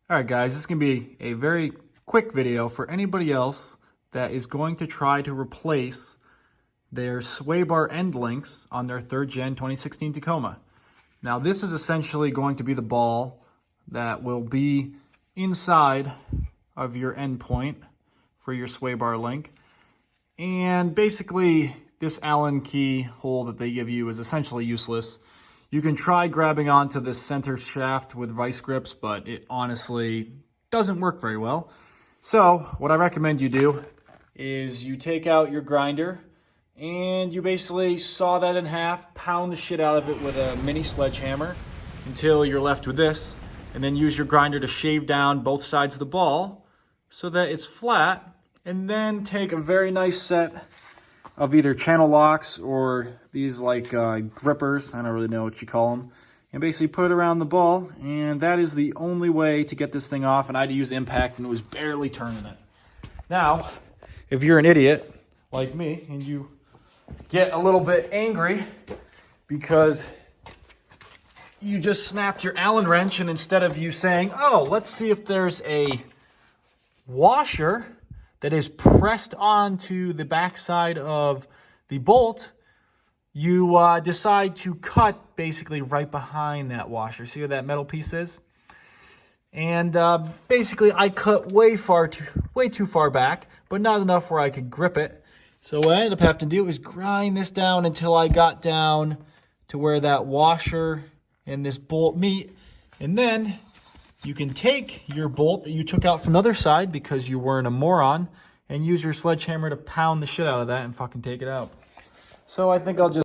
All right, guys, this is going to be a very quick video for anybody else that is going to try to replace their sway bar end links on their 3rd Gen 2016 Tacoma. Now, this is essentially going to be the ball that will be inside of your end point for your sway bar link. And basically, this Allen key hole that they give you is essentially useless. You can try grabbing onto this center shaft with vice grips, but it honestly doesn't work very well. So what I recommend you do is you take out your grinder and you basically saw that in half, pound the shit out of it with a mini sledgehammer until you're left with this, and then use your grinder to shave down both sides of the ball so that it's flat, and then take a very nice set of either channel locks or these like grippers, I don't really know what you call them, and basically put it around the ball, and that is the only way to get this thing off. And I had to use the impact and it was barely turning it. Now, if you're an idiot like me and you get a little bit angry because you just snapped your Allen wrench, and instead of you saying, oh, let's see if there's a washer that is pressed onto the backside of the bolt, you decide to cut basically right behind that washer. See where that metal piece is? And basically I cut way too far back, but not enough where I could grip it. So what I ended up having to do is grind this down until I got down to where that washer and this bolt meet. And then you can take your bolt that you took out from the other side because you weren't a moron and use your sledgehammer to pound the shit out of that and fucking take it out. So I think I'll just